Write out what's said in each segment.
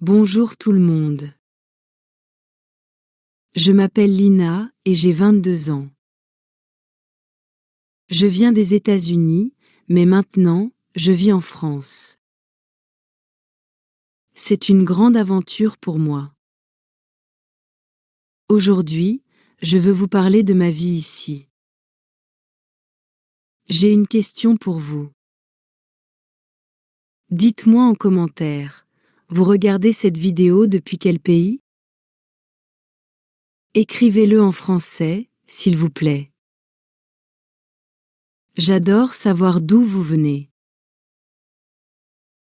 Bonjour tout le monde. Je m'appelle Lina et j'ai 22 ans. Je viens des États-Unis, mais maintenant, je vis en France. C'est une grande aventure pour moi. Aujourd'hui, je veux vous parler de ma vie ici. J'ai une question pour vous. Dites-moi en commentaire, vous regardez cette vidéo depuis quel pays? Écrivez-le en français, s'il vous plaît. J'adore savoir d'où vous venez.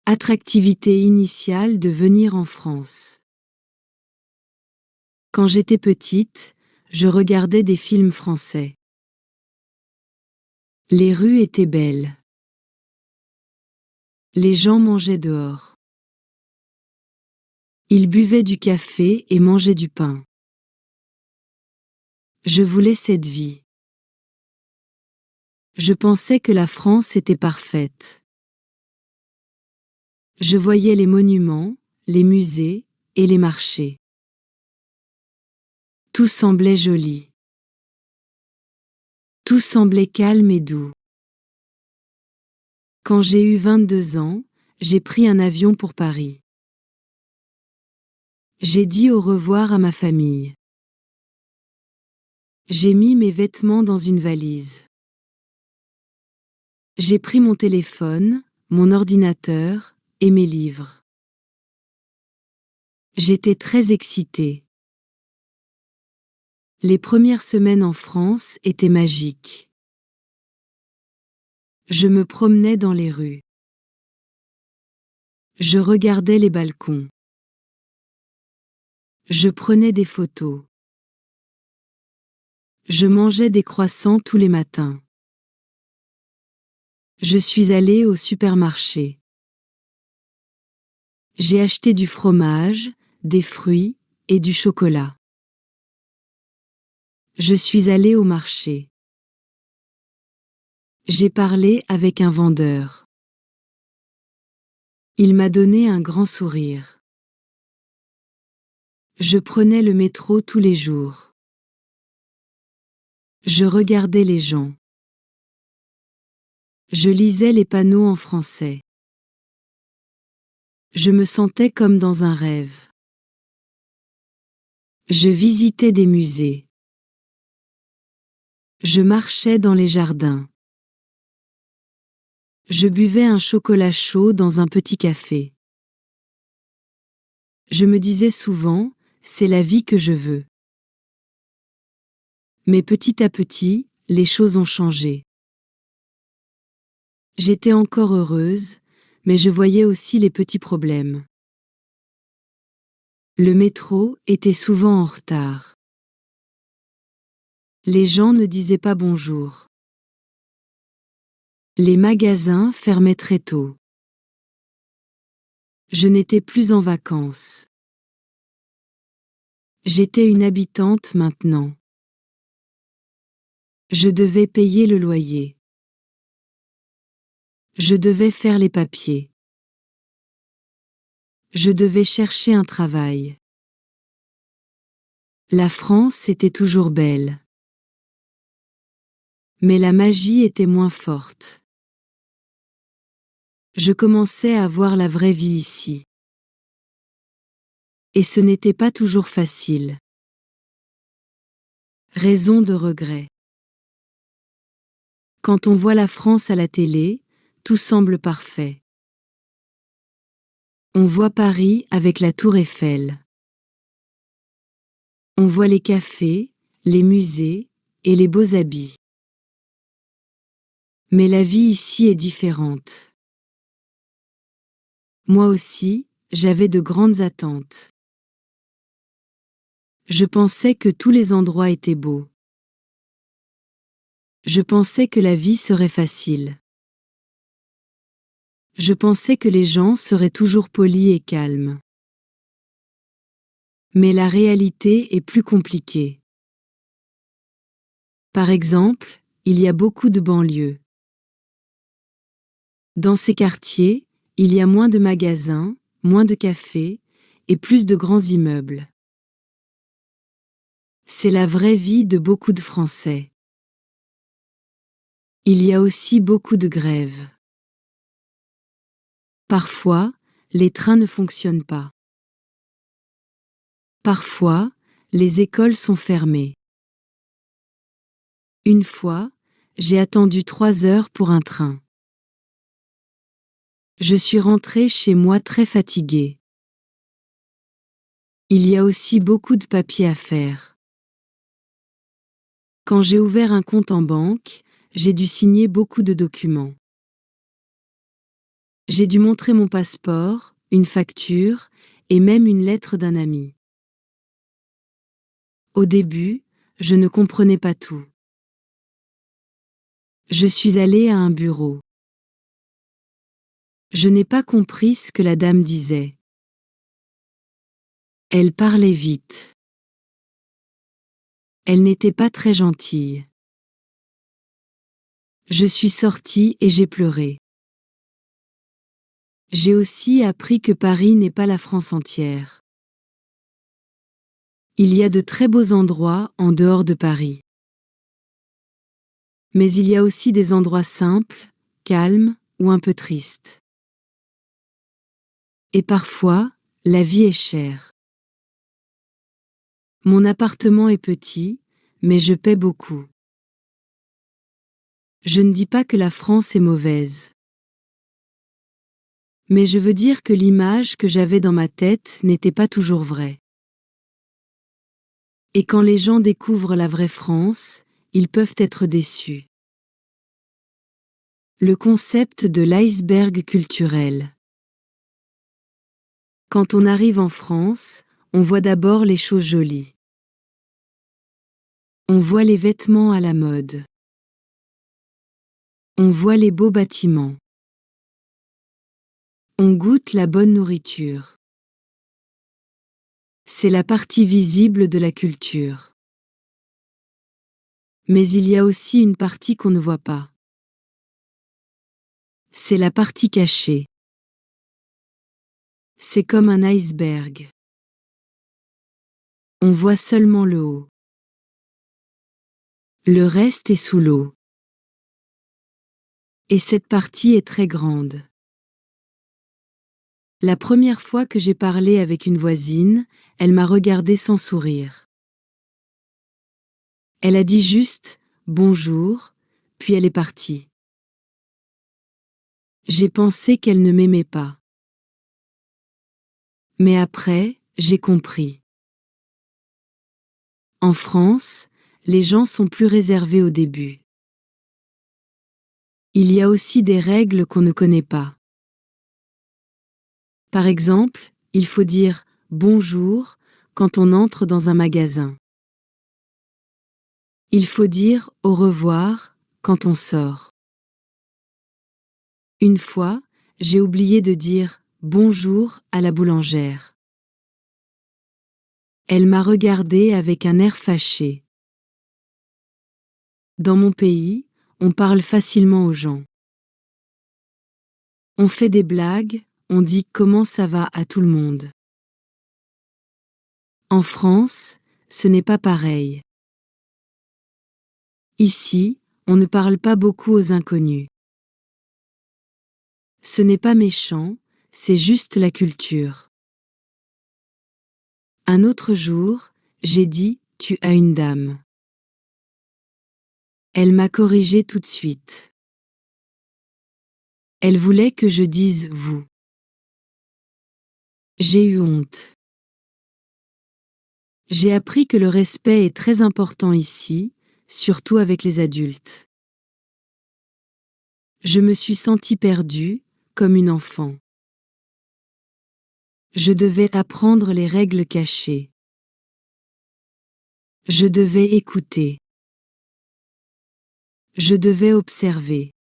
Attractivité initiale de venir en France. Quand j'étais petite, je regardais des films français. Les rues étaient belles. Les gens mangeaient dehors. Ils buvaient du café et mangeaient du pain. Je voulais cette vie. Je pensais que la France était parfaite. Je voyais les monuments, les musées et les marchés. Tout semblait joli. Tout semblait calme et doux. Quand j'ai eu 22 ans, j'ai pris un avion pour Paris. J'ai dit au revoir à ma famille. J'ai mis mes vêtements dans une valise. J'ai pris mon téléphone, mon ordinateur et mes livres. J'étais très excitée. Les premières semaines en France étaient magiques. Je me promenais dans les rues. Je regardais les balcons. Je prenais des photos. Je mangeais des croissants tous les matins. Je suis allée au supermarché. J'ai acheté du fromage, des fruits et du chocolat. Je suis allée au marché. J'ai parlé avec un vendeur. Il m'a donné un grand sourire. Je prenais le métro tous les jours. Je regardais les gens. Je lisais les panneaux en français. Je me sentais comme dans un rêve. Je visitais des musées. Je marchais dans les jardins. Je buvais un chocolat chaud dans un petit café. Je me disais souvent, c'est la vie que je veux. Mais petit à petit, les choses ont changé. J'étais encore heureuse, mais je voyais aussi les petits problèmes. Le métro était souvent en retard. Les gens ne disaient pas bonjour. Les magasins fermaient très tôt. Je n'étais plus en vacances. J'étais une habitante maintenant. Je devais payer le loyer. Je devais faire les papiers. Je devais chercher un travail. La France était toujours belle. Mais la magie était moins forte. Je commençais à voir la vraie vie ici. Et ce n'était pas toujours facile. Raison de regret. Quand on voit la France à la télé, tout semble parfait. On voit Paris avec la tour Eiffel. On voit les cafés, les musées et les beaux habits. Mais la vie ici est différente. Moi aussi, j'avais de grandes attentes. Je pensais que tous les endroits étaient beaux. Je pensais que la vie serait facile. Je pensais que les gens seraient toujours polis et calmes. Mais la réalité est plus compliquée. Par exemple, il y a beaucoup de banlieues. Dans ces quartiers, il y a moins de magasins, moins de cafés, et plus de grands immeubles. C'est la vraie vie de beaucoup de Français. Il y a aussi beaucoup de grèves. Parfois, les trains ne fonctionnent pas. Parfois, les écoles sont fermées. Une fois, j'ai attendu 3 heures pour un train. Je suis rentrée chez moi très fatiguée. Il y a aussi beaucoup de papiers à faire. Quand j'ai ouvert un compte en banque, j'ai dû signer beaucoup de documents. J'ai dû montrer mon passeport, une facture et même une lettre d'un ami. Au début, je ne comprenais pas tout. Je suis allée à un bureau. Je n'ai pas compris ce que la dame disait. Elle parlait vite. Elle n'était pas très gentille. Je suis sortie et j'ai pleuré. J'ai aussi appris que Paris n'est pas la France entière. Il y a de très beaux endroits en dehors de Paris. Mais il y a aussi des endroits simples, calmes ou un peu tristes. Et parfois, la vie est chère. Mon appartement est petit, mais je paie beaucoup. Je ne dis pas que la France est mauvaise. Mais je veux dire que l'image que j'avais dans ma tête n'était pas toujours vraie. Et quand les gens découvrent la vraie France, ils peuvent être déçus. Le concept de l'iceberg culturel. Quand on arrive en France, on voit d'abord les choses jolies. On voit les vêtements à la mode. On voit les beaux bâtiments. On goûte la bonne nourriture. C'est la partie visible de la culture. Mais il y a aussi une partie qu'on ne voit pas. C'est la partie cachée. C'est comme un iceberg. On voit seulement le haut. Le reste est sous l'eau. Et cette partie est très grande. La première fois que j'ai parlé avec une voisine, elle m'a regardé sans sourire. Elle a dit juste « bonjour », puis elle est partie. J'ai pensé qu'elle ne m'aimait pas. Mais après, j'ai compris. En France, les gens sont plus réservés au début. Il y a aussi des règles qu'on ne connaît pas. Par exemple, il faut dire « bonjour » quand on entre dans un magasin. Il faut dire « au revoir » quand on sort. Une fois, j'ai oublié de dire « bonjour » à la boulangère. Elle m'a regardé avec un air fâché. Dans mon pays, on parle facilement aux gens. On fait des blagues, on dit « comment ça va » à tout le monde. En France, ce n'est pas pareil. Ici, on ne parle pas beaucoup aux inconnus. Ce n'est pas méchant, c'est juste la culture. Un autre jour, j'ai dit « tu as une dame ». Elle m'a corrigé tout de suite. Elle voulait que je dise « vous ». J'ai eu honte. J'ai appris que le respect est très important ici, surtout avec les adultes. Je me suis sentie perdue, comme une enfant. Je devais apprendre les règles cachées. Je devais écouter. Je devais observer.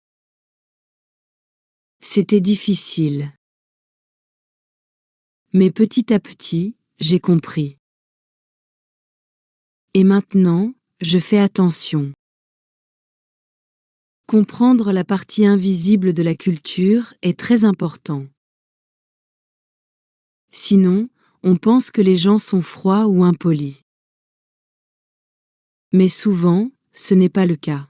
C'était difficile. Mais petit à petit, j'ai compris. Et maintenant, je fais attention. Comprendre la partie invisible de la culture est très important. Sinon, on pense que les gens sont froids ou impolis. Mais souvent, ce n'est pas le cas.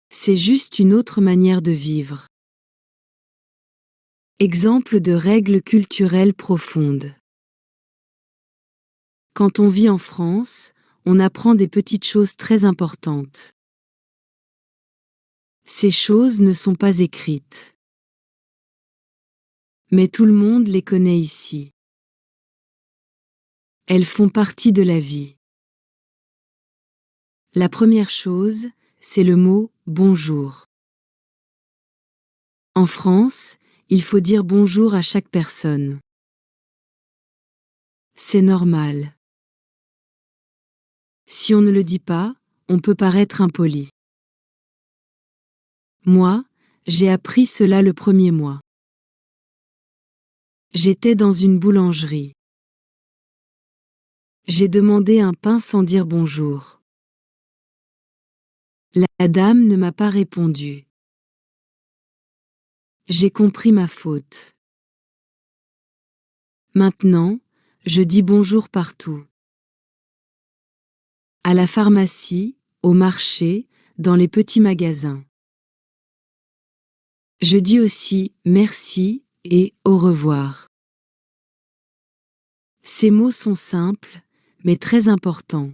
C'est juste une autre manière de vivre. Exemple de règles culturelles profondes. Quand on vit en France, on apprend des petites choses très importantes. Ces choses ne sont pas écrites. Mais tout le monde les connaît ici. Elles font partie de la vie. La première chose, c'est le mot « bonjour ». En France, il faut dire bonjour à chaque personne. C'est normal. Si on ne le dit pas, on peut paraître impoli. Moi, j'ai appris cela le premier mois. J'étais dans une boulangerie. J'ai demandé un pain sans dire bonjour. La dame ne m'a pas répondu. J'ai compris ma faute. Maintenant, je dis bonjour partout. À la pharmacie, au marché, dans les petits magasins. Je dis aussi merci et au revoir. Ces mots sont simples, mais très importants.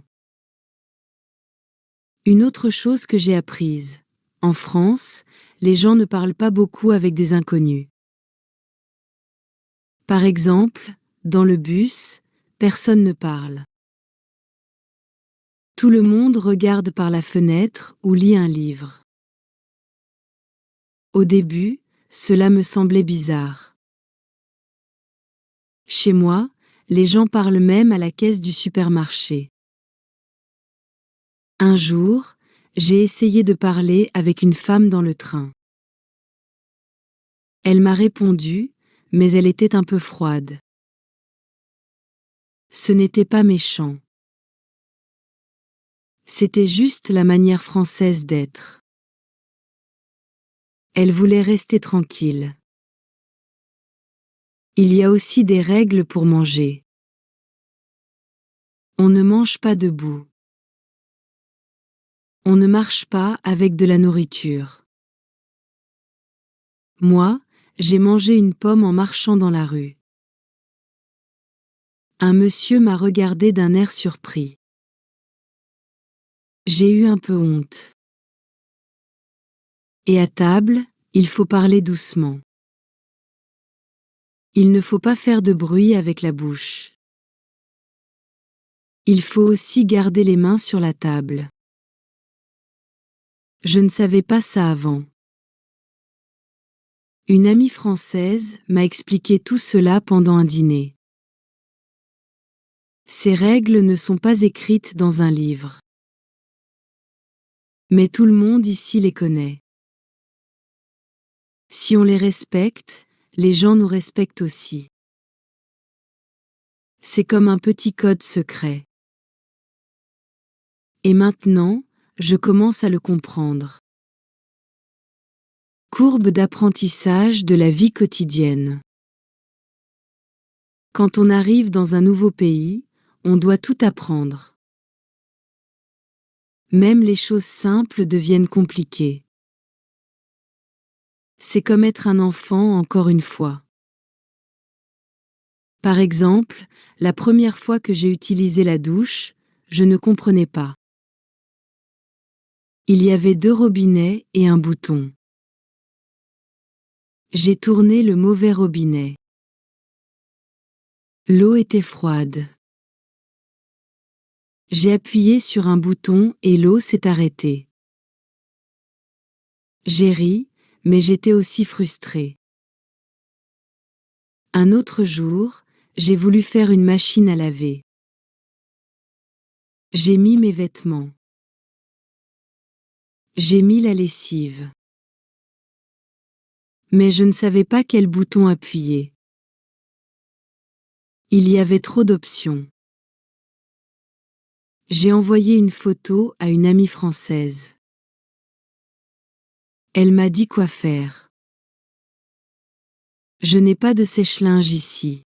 Une autre chose que j'ai apprise. En France, les gens ne parlent pas beaucoup avec des inconnus. Par exemple, dans le bus, personne ne parle. Tout le monde regarde par la fenêtre ou lit un livre. Au début, cela me semblait bizarre. Chez moi, les gens parlent même à la caisse du supermarché. Un jour, j'ai essayé de parler avec une femme dans le train. Elle m'a répondu, mais elle était un peu froide. Ce n'était pas méchant. C'était juste la manière française d'être. Elle voulait rester tranquille. Il y a aussi des règles pour manger. On ne mange pas debout. On ne marche pas avec de la nourriture. Moi, j'ai mangé une pomme en marchant dans la rue. Un monsieur m'a regardé d'un air surpris. J'ai eu un peu honte. Et à table, il faut parler doucement. Il ne faut pas faire de bruit avec la bouche. Il faut aussi garder les mains sur la table. Je ne savais pas ça avant. Une amie française m'a expliqué tout cela pendant un dîner. Ces règles ne sont pas écrites dans un livre. Mais tout le monde ici les connaît. Si on les respecte, les gens nous respectent aussi. C'est comme un petit code secret. Et maintenant, je commence à le comprendre. Courbe d'apprentissage de la vie quotidienne. Quand on arrive dans un nouveau pays, on doit tout apprendre. Même les choses simples deviennent compliquées. C'est comme être un enfant encore une fois. Par exemple, la première fois que j'ai utilisé la douche, je ne comprenais pas. Il y avait 2 robinets et un bouton. J'ai tourné le mauvais robinet. L'eau était froide. J'ai appuyé sur un bouton et l'eau s'est arrêtée. J'ai ri, mais j'étais aussi frustrée. Un autre jour, j'ai voulu faire une machine à laver. J'ai mis mes vêtements. J'ai mis la lessive. Mais je ne savais pas quel bouton appuyer. Il y avait trop d'options. J'ai envoyé une photo à une amie française. Elle m'a dit quoi faire. Je n'ai pas de sèche-linge ici.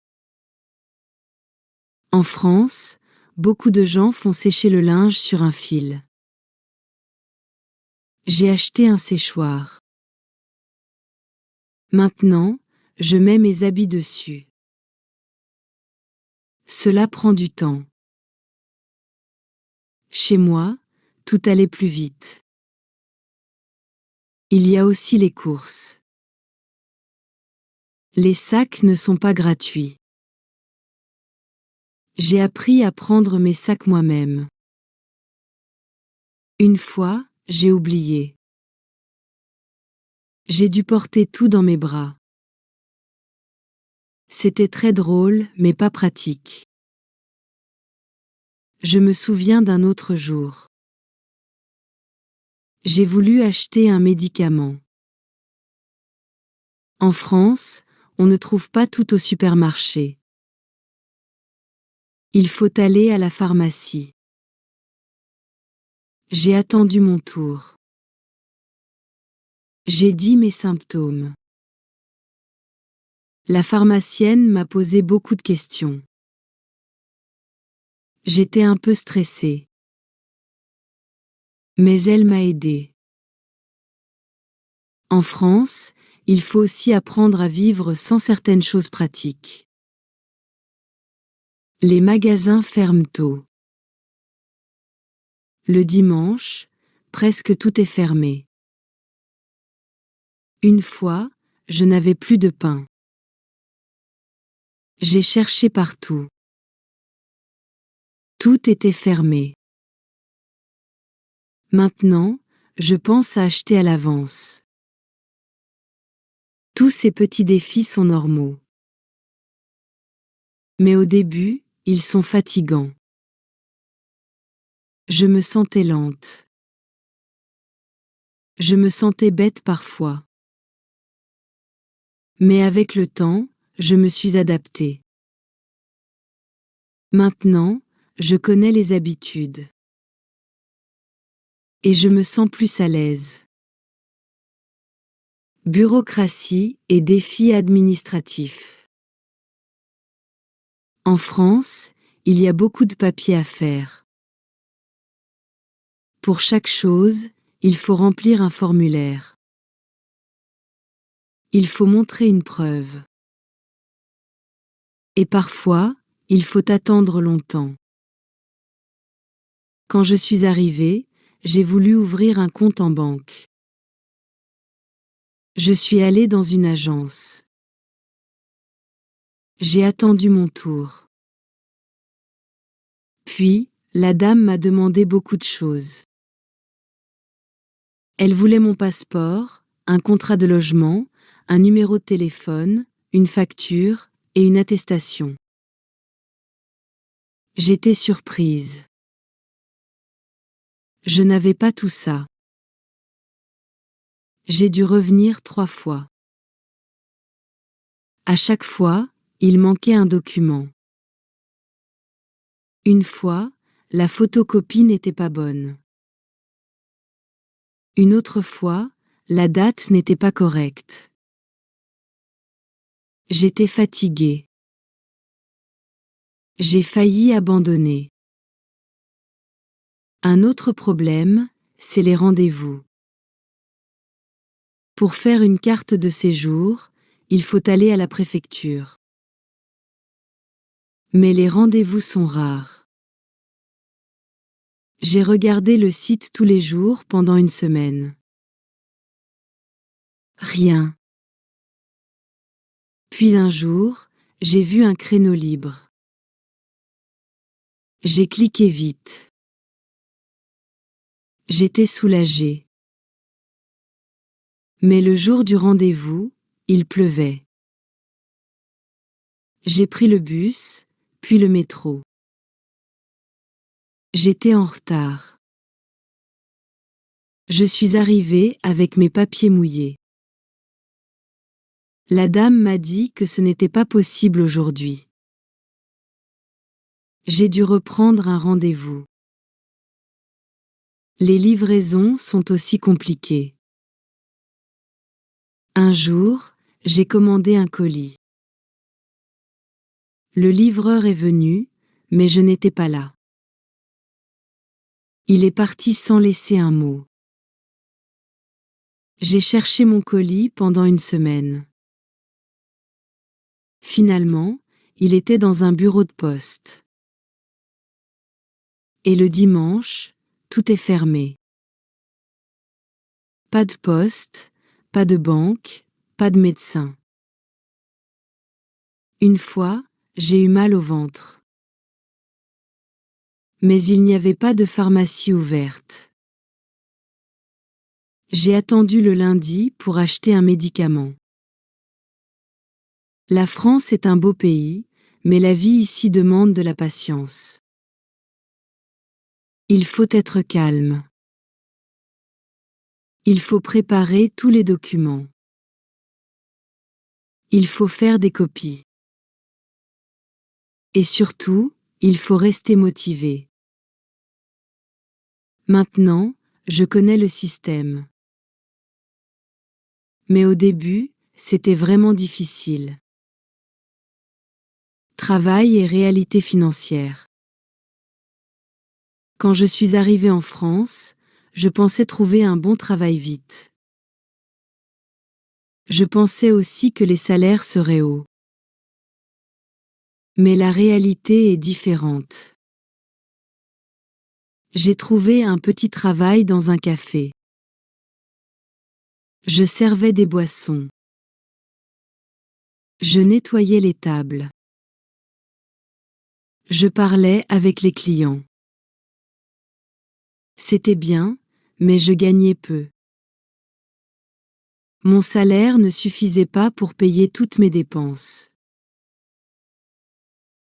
En France, beaucoup de gens font sécher le linge sur un fil. J'ai acheté un séchoir. Maintenant, je mets mes habits dessus. Cela prend du temps. Chez moi, tout allait plus vite. Il y a aussi les courses. Les sacs ne sont pas gratuits. J'ai appris à prendre mes sacs moi-même. Une fois, j'ai oublié. J'ai dû porter tout dans mes bras. C'était très drôle, mais pas pratique. Je me souviens d'un autre jour. J'ai voulu acheter un médicament. En France, on ne trouve pas tout au supermarché. Il faut aller à la pharmacie. J'ai attendu mon tour. J'ai dit mes symptômes. La pharmacienne m'a posé beaucoup de questions. J'étais un peu stressée. Mais elle m'a aidée. En France, il faut aussi apprendre à vivre sans certaines choses pratiques. Les magasins ferment tôt. Le dimanche, presque tout est fermé. Une fois, je n'avais plus de pain. J'ai cherché partout. Tout était fermé. Maintenant, je pense à acheter à l'avance. Tous ces petits défis sont normaux. Mais au début, ils sont fatigants. Je me sentais lente. Je me sentais bête parfois. Mais avec le temps, je me suis adaptée. Maintenant, je connais les habitudes. Et je me sens plus à l'aise. Bureaucratie et défis administratifs. En France, il y a beaucoup de papiers à faire. Pour chaque chose, il faut remplir un formulaire. Il faut montrer une preuve. Et parfois, il faut attendre longtemps. Quand je suis arrivée, j'ai voulu ouvrir un compte en banque. Je suis allée dans une agence. J'ai attendu mon tour. Puis, la dame m'a demandé beaucoup de choses. Elle voulait mon passeport, un contrat de logement, un numéro de téléphone, une facture et une attestation. J'étais surprise. Je n'avais pas tout ça. J'ai dû revenir 3 fois. À chaque fois, il manquait un document. Une fois, la photocopie n'était pas bonne. Une autre fois, la date n'était pas correcte. J'étais fatiguée. J'ai failli abandonner. Un autre problème, c'est les rendez-vous. Pour faire une carte de séjour, il faut aller à la préfecture. Mais les rendez-vous sont rares. J'ai regardé le site tous les jours pendant une semaine. Rien. Puis un jour, j'ai vu un créneau libre. J'ai cliqué vite. J'étais soulagée. Mais le jour du rendez-vous, il pleuvait. J'ai pris le bus, puis le métro. J'étais en retard. Je suis arrivée avec mes papiers mouillés. La dame m'a dit que ce n'était pas possible aujourd'hui. J'ai dû reprendre un rendez-vous. Les livraisons sont aussi compliquées. Un jour, j'ai commandé un colis. Le livreur est venu, mais je n'étais pas là. Il est parti sans laisser un mot. J'ai cherché mon colis pendant une semaine. Finalement, il était dans un bureau de poste. Et le dimanche, tout est fermé. Pas de poste, pas de banque, pas de médecin. Une fois, j'ai eu mal au ventre. Mais il n'y avait pas de pharmacie ouverte. J'ai attendu le lundi pour acheter un médicament. La France est un beau pays, mais la vie ici demande de la patience. Il faut être calme. Il faut préparer tous les documents. Il faut faire des copies. Et surtout, il faut rester motivé. Maintenant, je connais le système. Mais au début, c'était vraiment difficile. Travail et réalité financière. Quand je suis arrivée en France, je pensais trouver un bon travail vite. Je pensais aussi que les salaires seraient hauts. Mais la réalité est différente. J'ai trouvé un petit travail dans un café. Je servais des boissons. Je nettoyais les tables. Je parlais avec les clients. C'était bien, mais je gagnais peu. Mon salaire ne suffisait pas pour payer toutes mes dépenses.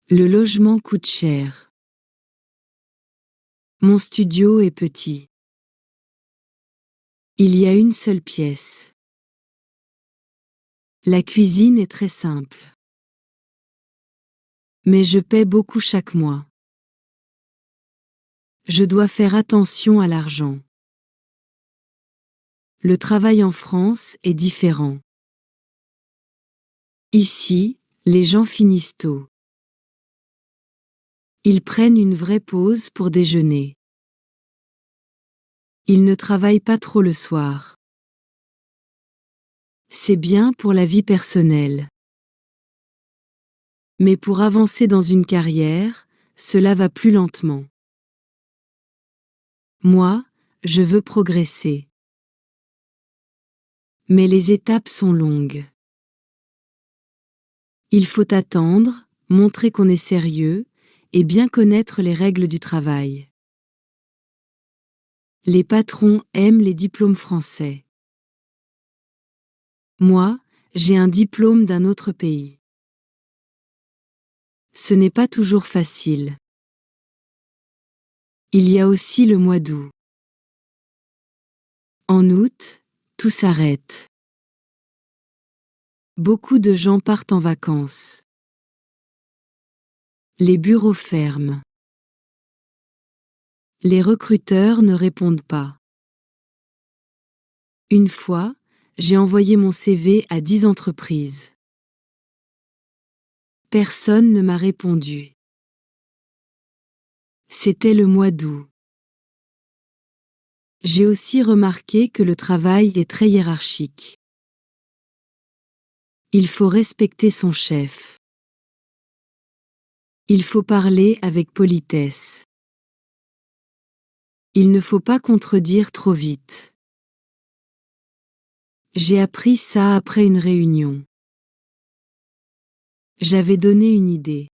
Le logement coûte cher. Mon studio est petit. Il y a une seule pièce. La cuisine est très simple. Mais je paie beaucoup chaque mois. Je dois faire attention à l'argent. Le travail en France est différent. Ici, les gens finissent tôt. Ils prennent une vraie pause pour déjeuner. Ils ne travaillent pas trop le soir. C'est bien pour la vie personnelle. Mais pour avancer dans une carrière, cela va plus lentement. Moi, je veux progresser. Mais les étapes sont longues. Il faut attendre, montrer qu'on est sérieux et bien connaître les règles du travail. Les patrons aiment les diplômes français. Moi, j'ai un diplôme d'un autre pays. Ce n'est pas toujours facile. Il y a aussi le mois d'août. En août, tout s'arrête. Beaucoup de gens partent en vacances. Les bureaux ferment. Les recruteurs ne répondent pas. Une fois, j'ai envoyé mon CV à 10 entreprises. Personne ne m'a répondu. C'était le mois d'août. J'ai aussi remarqué que le travail est très hiérarchique. Il faut respecter son chef. Il faut parler avec politesse. Il ne faut pas contredire trop vite. J'ai appris ça après une réunion. J'avais donné une idée.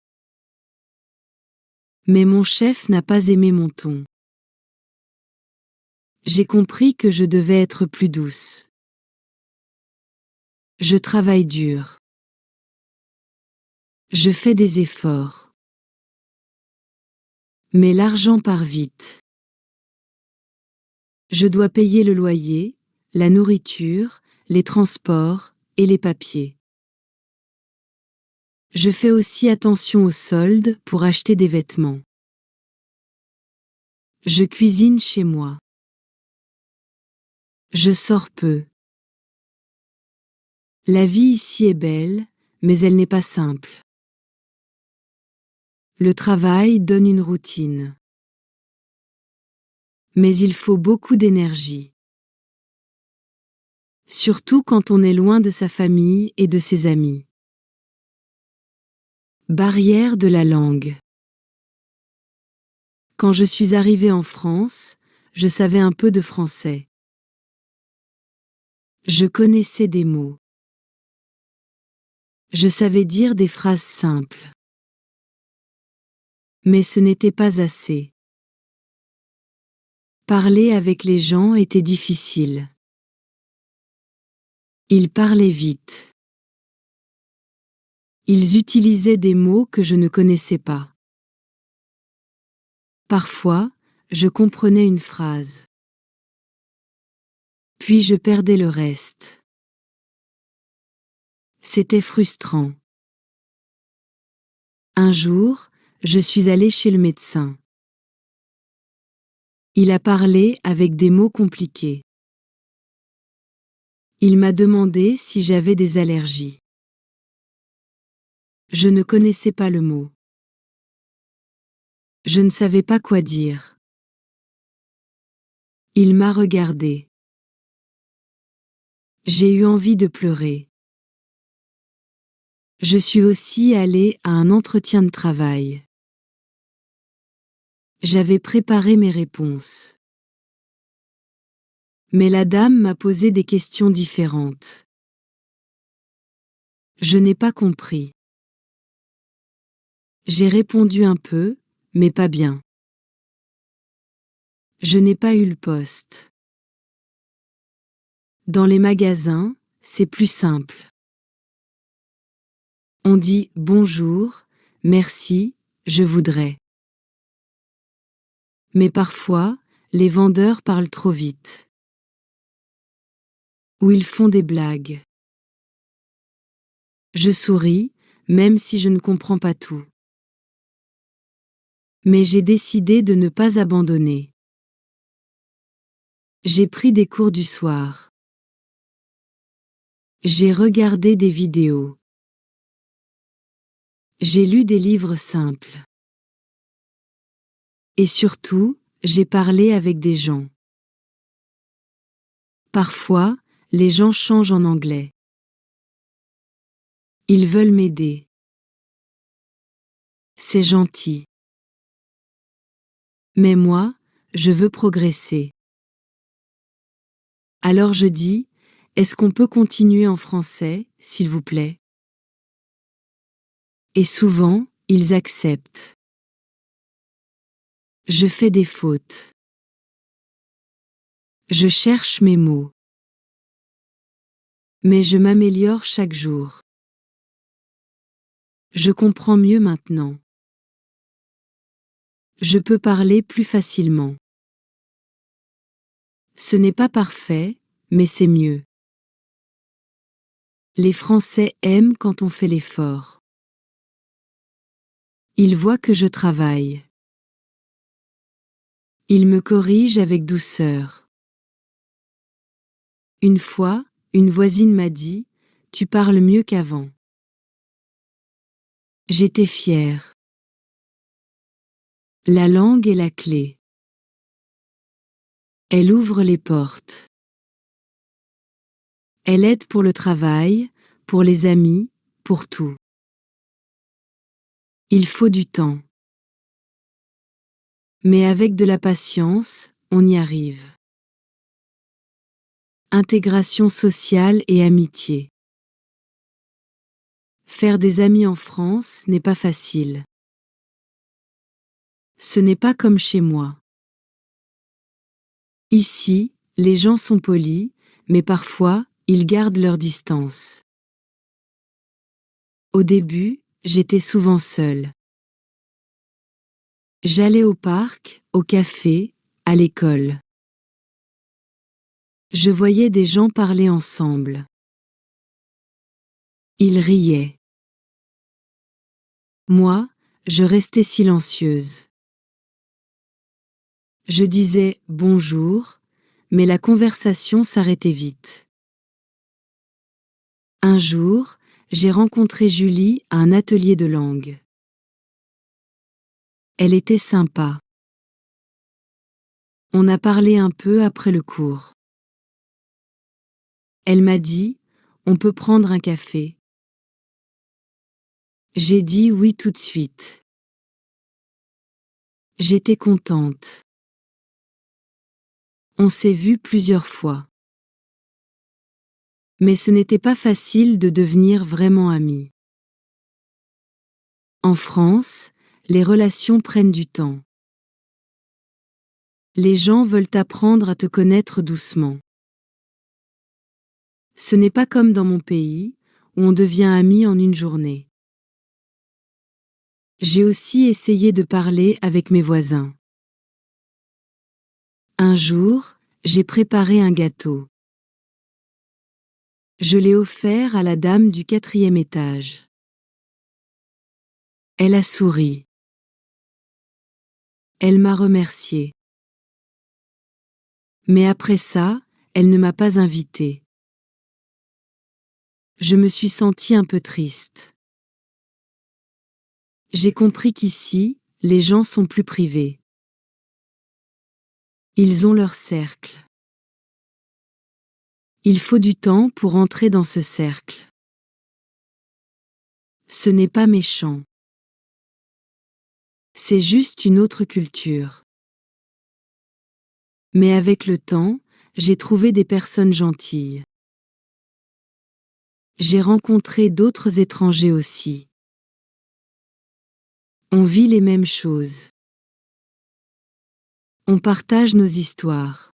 Mais mon chef n'a pas aimé mon ton. J'ai compris que je devais être plus douce. Je travaille dur. Je fais des efforts. Mais l'argent part vite. Je dois payer le loyer, la nourriture, les transports et les papiers. Je fais aussi attention aux soldes pour acheter des vêtements. Je cuisine chez moi. Je sors peu. La vie ici est belle, mais elle n'est pas simple. Le travail donne une routine. Mais il faut beaucoup d'énergie. Surtout quand on est loin de sa famille et de ses amis. Barrière de la langue. Quand je suis arrivée en France, je savais un peu de français. Je connaissais des mots. Je savais dire des phrases simples. Mais ce n'était pas assez. Parler avec les gens était difficile. Ils parlaient vite. Ils utilisaient des mots que je ne connaissais pas. Parfois, je comprenais une phrase. Puis je perdais le reste. C'était frustrant. Un jour, je suis allée chez le médecin. Il a parlé avec des mots compliqués. Il m'a demandé si j'avais des allergies. Je ne connaissais pas le mot. Je ne savais pas quoi dire. Il m'a regardée. J'ai eu envie de pleurer. Je suis aussi allée à un entretien de travail. J'avais préparé mes réponses. Mais la dame m'a posé des questions différentes. Je n'ai pas compris. J'ai répondu un peu, mais pas bien. Je n'ai pas eu le poste. Dans les magasins, c'est plus simple. On dit bonjour, merci, je voudrais. Mais parfois, les vendeurs parlent trop vite. Ou ils font des blagues. Je souris, même si je ne comprends pas tout. Mais j'ai décidé de ne pas abandonner. J'ai pris des cours du soir. J'ai regardé des vidéos. J'ai lu des livres simples. Et surtout, j'ai parlé avec des gens. Parfois, les gens changent en anglais. Ils veulent m'aider. C'est gentil. Mais moi, je veux progresser. Alors je dis, est-ce qu'on peut continuer en français, s'il vous plaît? Et souvent, ils acceptent. Je fais des fautes. Je cherche mes mots. Mais je m'améliore chaque jour. Je comprends mieux maintenant. Je peux parler plus facilement. Ce n'est pas parfait, mais c'est mieux. Les Français aiment quand on fait l'effort. Ils voient que je travaille. Ils me corrigent avec douceur. Une fois, une voisine m'a dit, « Tu parles mieux qu'avant ». J'étais fière. La langue est la clé. Elle ouvre les portes. Elle aide pour le travail, pour les amis, pour tout. Il faut du temps. Mais avec de la patience, on y arrive. Intégration sociale et amitié. Faire des amis en France n'est pas facile. Ce n'est pas comme chez moi. Ici, les gens sont polis, mais parfois, ils gardent leur distance. Au début, j'étais souvent seule. J'allais au parc, au café, à l'école. Je voyais des gens parler ensemble. Ils riaient. Moi, je restais silencieuse. Je disais bonjour, mais la conversation s'arrêtait vite. Un jour, j'ai rencontré Julie à un atelier de langue. Elle était sympa. On a parlé un peu après le cours. Elle m'a dit, on peut prendre un café. J'ai dit oui tout de suite. J'étais contente. On s'est vu plusieurs fois. Mais ce n'était pas facile de devenir vraiment amis. En France, les relations prennent du temps. Les gens veulent apprendre à te connaître doucement. Ce n'est pas comme dans mon pays, où on devient amis en une journée. J'ai aussi essayé de parler avec mes voisins. Un jour, j'ai préparé un gâteau. Je l'ai offert à la dame du 4e étage. Elle a souri. Elle m'a remercié. Mais après ça, elle ne m'a pas invitée. Je me suis sentie un peu triste. J'ai compris qu'ici, les gens sont plus privés. Ils ont leur cercle. Il faut du temps pour entrer dans ce cercle. Ce n'est pas méchant. C'est juste une autre culture. Mais avec le temps, j'ai trouvé des personnes gentilles. J'ai rencontré d'autres étrangers aussi. On vit les mêmes choses. On partage nos histoires.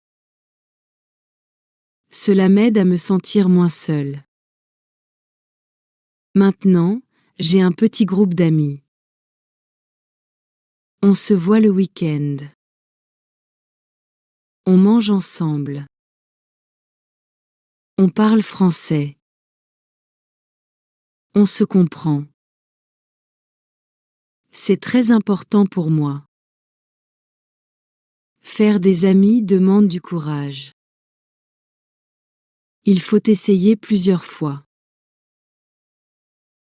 Cela m'aide à me sentir moins seule. Maintenant, j'ai un petit groupe d'amis. On se voit le week-end. On mange ensemble. On parle français. On se comprend. C'est très important pour moi. Faire des amis demande du courage. Il faut essayer plusieurs fois.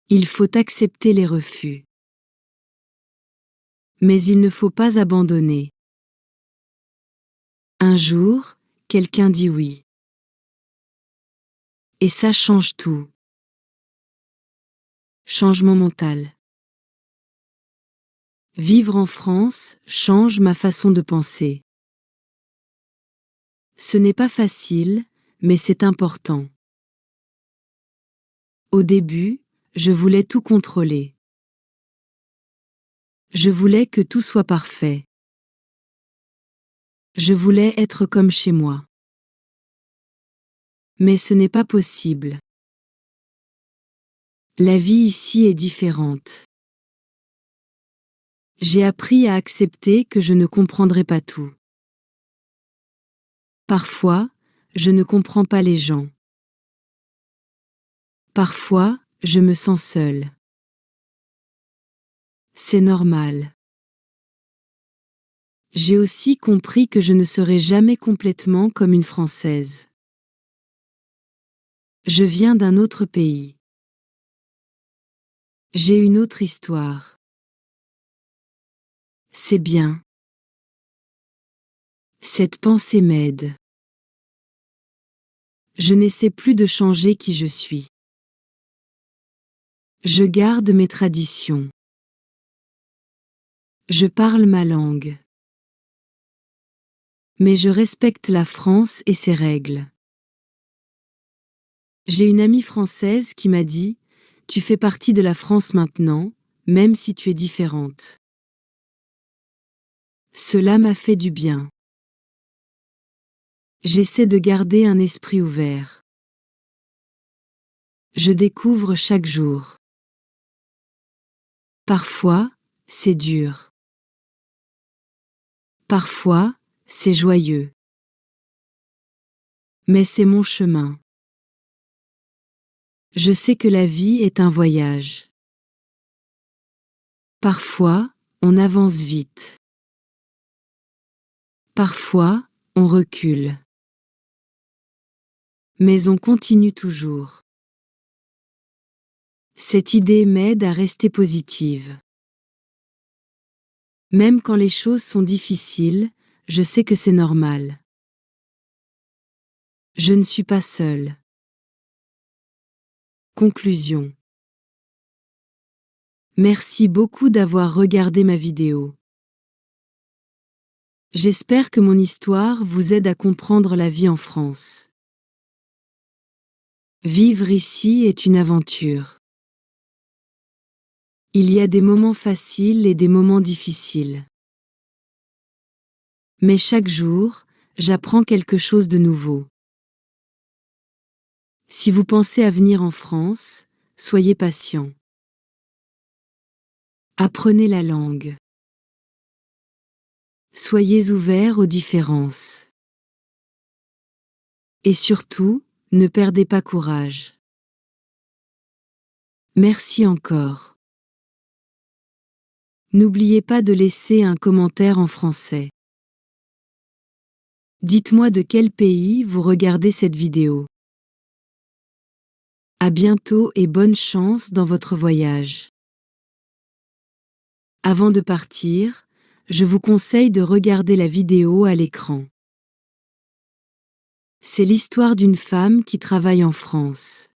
Il faut accepter les refus. Mais il ne faut pas abandonner. Un jour, quelqu'un dit oui. Et ça change tout. Changement mental. Vivre en France change ma façon de penser. Ce n'est pas facile, mais c'est important. Au début, je voulais tout contrôler. Je voulais que tout soit parfait. Je voulais être comme chez moi. Mais ce n'est pas possible. La vie ici est différente. J'ai appris à accepter que je ne comprendrai pas tout. Parfois, je ne comprends pas les gens. Parfois, je me sens seule. C'est normal. J'ai aussi compris que je ne serai jamais complètement comme une Française. Je viens d'un autre pays. J'ai une autre histoire. C'est bien. Cette pensée m'aide. Je n'essaie plus de changer qui je suis. Je garde mes traditions. Je parle ma langue. Mais je respecte la France et ses règles. J'ai une amie française qui m'a dit « Tu fais partie de la France maintenant, même si tu es différente. » Cela m'a fait du bien. J'essaie de garder un esprit ouvert. Je découvre chaque jour. Parfois, c'est dur. Parfois, c'est joyeux. Mais c'est mon chemin. Je sais que la vie est un voyage. Parfois, on avance vite. Parfois, on recule. Mais on continue toujours. Cette idée m'aide à rester positive. Même quand les choses sont difficiles, je sais que c'est normal. Je ne suis pas seule. Conclusion. Merci beaucoup d'avoir regardé ma vidéo. J'espère que mon histoire vous aide à comprendre la vie en France. Vivre ici est une aventure. Il y a des moments faciles et des moments difficiles. Mais chaque jour, j'apprends quelque chose de nouveau. Si vous pensez à venir en France, soyez patient. Apprenez la langue. Soyez ouverts aux différences. Et surtout, ne perdez pas courage. Merci encore. N'oubliez pas de laisser un commentaire en français. Dites-moi de quel pays vous regardez cette vidéo. À bientôt et bonne chance dans votre voyage. Avant de partir, je vous conseille de regarder la vidéo à l'écran. C'est l'histoire d'une femme qui travaille en France.